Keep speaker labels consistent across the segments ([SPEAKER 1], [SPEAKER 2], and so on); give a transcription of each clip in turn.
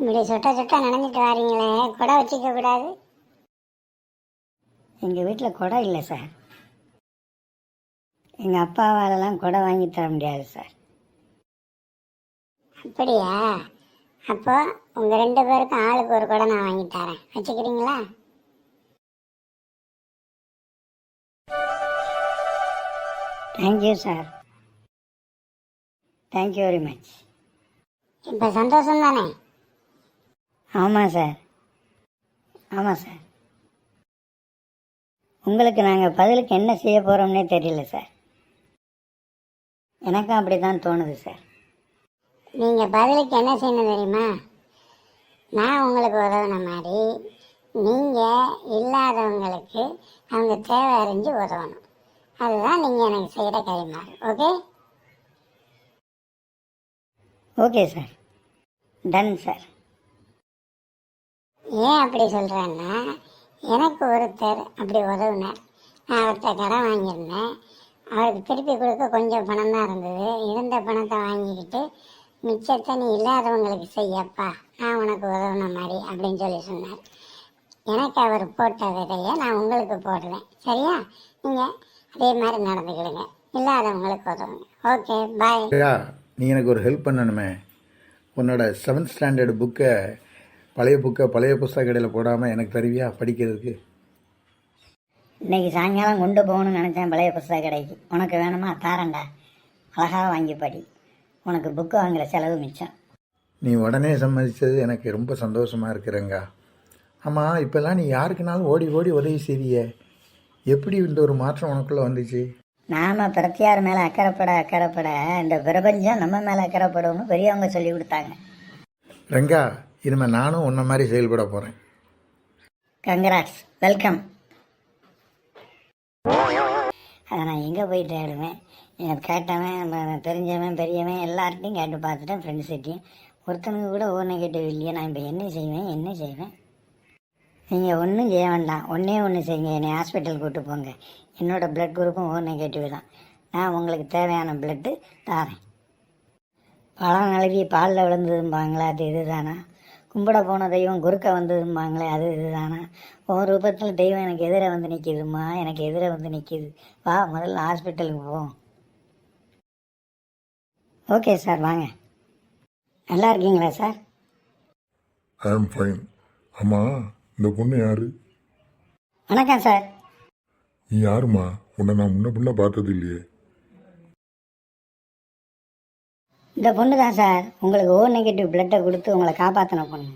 [SPEAKER 1] இப்படி சுட்ட சுட்ட நனைஞ்சிட்டு வாரீங்களே, குடை வச்சுக்க கூடாது?
[SPEAKER 2] எங்கள் வீட்டில் குடம் இல்லை சார். எங்கள் அப்பாவாலெல்லாம் குடை வாங்கி தர முடியாது சார்.
[SPEAKER 1] அப்படியா? அப்போ உங்க 2 பேருக்கும் ஆளுக்கு ஒரு குடை நான் வாங்கி தரேன், வச்சுக்கிறீங்களா?
[SPEAKER 2] Thank you sir. Thank you very much.
[SPEAKER 1] இப்போ சந்தோஷம் தானே?
[SPEAKER 2] ஆமாம் சார், ஆமாம் சார். உங்களுக்கு நாங்கள் பதிலுக்கு என்ன செய்ய போகிறோம்னே தெரியல சார். எனக்கும் அப்படி தான் தோணுது சார்.
[SPEAKER 1] நீங்கள் பதிலுக்கு என்ன செய்யணும் தெரியுமா? நான் உங்களுக்கு உதவுன மாதிரி நீங்கள் இல்லாதவங்களுக்கு அவங்க தேவை அறிஞ்சு உதவணும். அதுதான் நீங்கள் எனக்கு செய்கிற கைமாறு. Okay?
[SPEAKER 2] Okay sir, ton sir.
[SPEAKER 1] ஏன் அப்படி சொல்கிறேன்னா, எனக்கு ஒருத்தர் அப்படி உதவுனார். நான் அவர்கிட்ட கடன் வாங்கியிருந்தேன். அவருக்கு திருப்பி கொடுக்க கொஞ்சம் பணம் தான் இருந்தது. இருந்த பணத்தை வாங்கிக்கிட்டு மிச்சத்தை நீ இல்லாதவங்களுக்கு செய்யப்பா, நான் உனக்கு உதவுன மாதிரி அப்படின்னு சொல்லி சொன்னார். எனக்கு அவர் போட்ட விதையை நான் உங்களுக்கு போடுவேன். சரியா? நீங்கள் அதே மாதிரி நடந்துக்கிடுங்க, இல்லாதவங்களுக்கு உதவுங்க. ஓகே, பாய்.
[SPEAKER 3] நீ எனக்கு ஒரு ஹெல்ப் பண்ணணுமே. உன்னோட 7th ஸ்டாண்டர்டு புக்கை பழைய புஸ்தக கடையில் போடாமல் எனக்கு தருவியா படிக்கிறதுக்கு?
[SPEAKER 2] இன்றைக்கி சாயங்காலம் கொண்டு போகணும்னு நினச்சேன் பழைய புஸ்தக கடைக்கு. உனக்கு வேணுமா? தாரண்டா, அழகாக வாங்கி படி. உனக்கு புக்கு வாங்குகிற செலவு மிச்சம்.
[SPEAKER 3] நீ உடனே சம்மதித்தது எனக்கு ரொம்ப சந்தோஷமாக இருக்கிறேங்க. ஆமாம், இப்போல்லாம் நீ யாருக்குனாலும் ஓடி ஓடி உதவி செய்தியே. எப்படி இந்த ஒரு மாற்றம் உனக்குள்ளே வந்துச்சு?
[SPEAKER 2] நாம் பிரத்தியார் மேலே அக்கறைப்பட இந்த பிரபஞ்சம் நம்ம மேலே அக்கறைப்படும்னு பெரியவங்க சொல்லி கொடுத்தாங்க.
[SPEAKER 3] ரங்கா, இனிமேல் நானும் உன்ன மாதிரி செயல்பட போகிறேன்.
[SPEAKER 2] Congrats, welcome. அதை நான் எங்கே போய் தேடுவேன்? எனக்கு கேட்டவன், தெரிஞ்சவன், பெரியவன் எல்லார்ட்டையும் கேட்டு பார்த்துட்டேன். ஃப்ரெண்ட்ஸ்கிட்டையும் ஒருத்தனுக்கு கூட ஓ நெகட்டிவ் இல்லையே. நான் இப்போ என்ன செய்வேன்? நீங்கள் ஒன்றும் செய்ய வேண்டாம். ஒன்று செய்யுங்க, என்னை ஹாஸ்பிட்டல் கூப்பிட்டு போங்க. என்னோடய ப்ளட் குரூப்பும் ஓ நெகட்டிவ் தான். நான் உங்களுக்கு தேவையான ப்ளட்டு தாரேன். பழம் நழுவி பாலில் விழுந்ததும்பாங்களே, அது இது தானா? கும்பிட போன தெய்வம் குறுக்க வந்ததும்பாங்களே, அது இது தானா? ஒரு ரூபத்தில் தெய்வம் எனக்கு எதிர வந்து நிற்கிதுமா, எனக்கு எதிர வந்து நிற்கிது. வா, முதல்ல ஹாஸ்பிட்டலுக்கு போவோம். ஓகே சார், வாங்க. நல்லா இருக்கீங்களா சார்?
[SPEAKER 4] I am fine. ஆமாம், இந்த பொண்ணு யாரு?
[SPEAKER 2] வணக்கம் சார்.
[SPEAKER 4] நீ யாருமா? உன்னை நான் முன்ன பின்ன பார்த்தது இல்லையே.
[SPEAKER 2] இந்த பொண்ணு தான் சார், உங்களுக்கு ஓ நெகட்டிவ் பிளட்டை கொடுத்து உங்களை காப்பாற்றின பொண்ணு.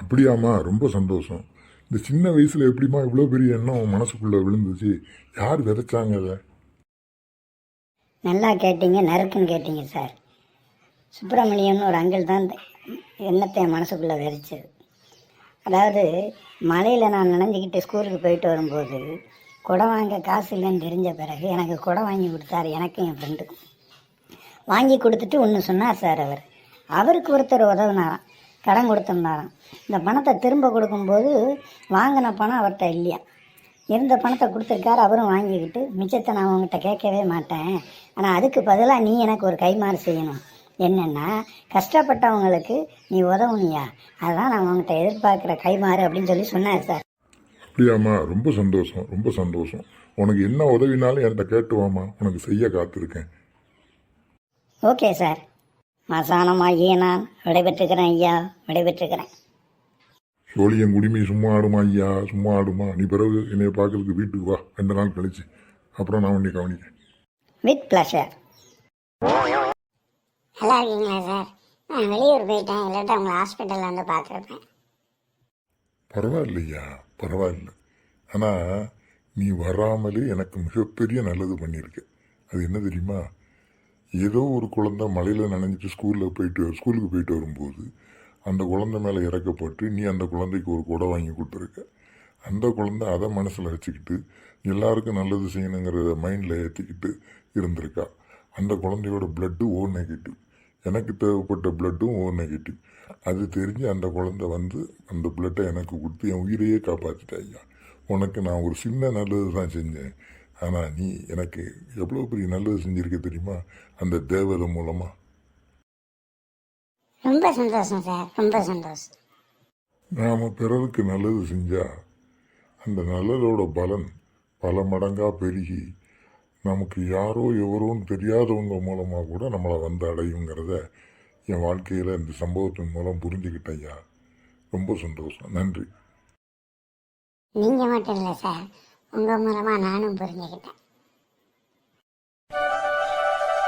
[SPEAKER 4] அப்படியாம்மா, ரொம்ப சந்தோஷம். இந்த சின்ன வயசில் எப்படிமா இவ்வளோ பெரிய எண்ணம் மனசுக்குள்ளே விழுந்துச்சு? யார் விதைச்சாங்க அதை?
[SPEAKER 2] நல்லா கேட்டீங்க, நறுக்குன்னு கேட்டீங்க சார். சுப்பிரமணியம்னு ஒரு அங்கிள் தான் எண்ணத்தை என் மனசுக்குள்ளே விதைச்சது. அதாவது மலையில் நான் நனைஞ்சிக்கிட்டு ஸ்கூலுக்கு போயிட்டு வரும்போது குடம் வாங்க காசு இல்லைன்னு தெரிஞ்ச பிறகு எனக்கு குடம் வாங்கி கொடுத்தாரு, எனக்கும் என் ஃப்ரெண்டுக்கும். வாங்கி கொடுத்துட்டு ஒன்று சொன்னார் சார். அவருக்கு ஒருத்தர் உதவுனாராம், கடன் கொடுத்துருந்தாராம். இந்த பணத்தை திரும்ப கொடுக்கும்போது வாங்கின பணம் அவர்கிட்ட இல்லையா, இருந்த பணத்தை கொடுத்துருக்காரு. அவரும் வாங்கிக்கிட்டு மிச்சத்தை நான் உங்கள்கிட்ட கேட்கவே மாட்டேன், ஆனால் அதுக்கு பதிலாக நீ எனக்கு ஒரு கைமாறு செய்யணும். என்னென்னா, கஷ்டப்பட்டவங்களுக்கு நீ உதவுனியா, அதுதான் நான் உங்கள்கிட்ட எதிர்பார்க்குற கைமாறு அப்படின்னு சொல்லி சொன்னார் சார்.
[SPEAKER 4] அப்படியாம்மா, ரொம்ப சந்தோஷம், ரொம்ப சந்தோஷம். உனக்கு என்ன உதவினாலும் என்கிட்ட கேட்டுவாம்மா, உனக்கு செய்ய காத்திருக்கேன்.
[SPEAKER 2] Okay sir. மசானமாகிய நான் விடைபெற்றுக்கிறேன் ஐயா, விடைபெற்றுக்கிறேன்.
[SPEAKER 4] சோழியன் குடிமை சும்மா ஆடுமா ஐயா, சும்மா ஆடுமா? நீ பிறகு என்னை பார்க்கறதுக்கு வீட்டுக்கு வா, 2 நாள் கழிச்சு. அப்புறம் நான் உன்னை கவனிக்கிறேன்.
[SPEAKER 2] With pleasure.
[SPEAKER 1] நல்லா இருக்கீங்களா சார்? நான் வெளியூர் போயிட்டேன், இல்லாட்டா உங்களை ஹாஸ்பிட்டலில் வந்து பார்த்துருப்பேன்.
[SPEAKER 4] பரவாயில்லையா, பரவாயில்ல. ஆனால் நீ வராமலே எனக்கு மிகப்பெரிய நல்லது பண்ணியிருக்க. அது என்ன தெரியுமா? ஏதோ ஒரு குழந்தை மலையில் நனைஞ்சிட்டு ஸ்கூலுக்கு போயிட்டு வரும்போது அந்த குழந்தை மேலே இறக்கப்பட்டு நீ அந்த குழந்தைக்கு ஒரு குடை வாங்கி கொடுத்துருக்க. அந்த குழந்தை அதை மனசில் வச்சுக்கிட்டு எல்லாருக்கும் நல்லது செய்யணுங்கிற மைண்டில் ஏற்றிக்கிட்டு இருந்திருக்கா. அந்த குழந்தையோட பிளட்டு ஓ நெகட்டிவ், எனக்கு தேவைப்பட்ட பிளட்டும் ஓ நெகட்டிவ். அது தெரிஞ்சு அந்த குழந்தை வந்து அந்த பிளட்டை எனக்கு கொடுத்து என் உயிரையே காப்பாற்றிட்டா. ஐயா, உனக்கு நான் ஒரு சின்ன நல்லது தான் செஞ்சேன், ஆனால் நீ எனக்கு எவ்வளோ பெரிய நல்லது செஞ்சுருக்க தெரியுமா? அந்த தேவதை மூலமாக.
[SPEAKER 1] ரொம்ப சந்தோஷம் சார், ரொம்ப சந்தோஷம்.
[SPEAKER 4] நாம் பிறருக்கு நல்லது செஞ்சால் அந்த நல்லதோட பலன் பல மடங்காக பெருகி நமக்கு யாரோ எவரோன்னு தெரியாதவங்க மூலமாக கூட நம்மளை வந்து அடையுங்கிறத என் வாழ்க்கையில் இந்த சம்பவத்தின் மூலம் புரிஞ்சுக்கிட்டேன் ஐயா. ரொம்ப சந்தோஷம். நன்றி.
[SPEAKER 1] நீங்கள் மட்டும் இல்லை சார், உங்கள் மூலமாக நானும் புரிஞ்சுக்கிட்டேன்.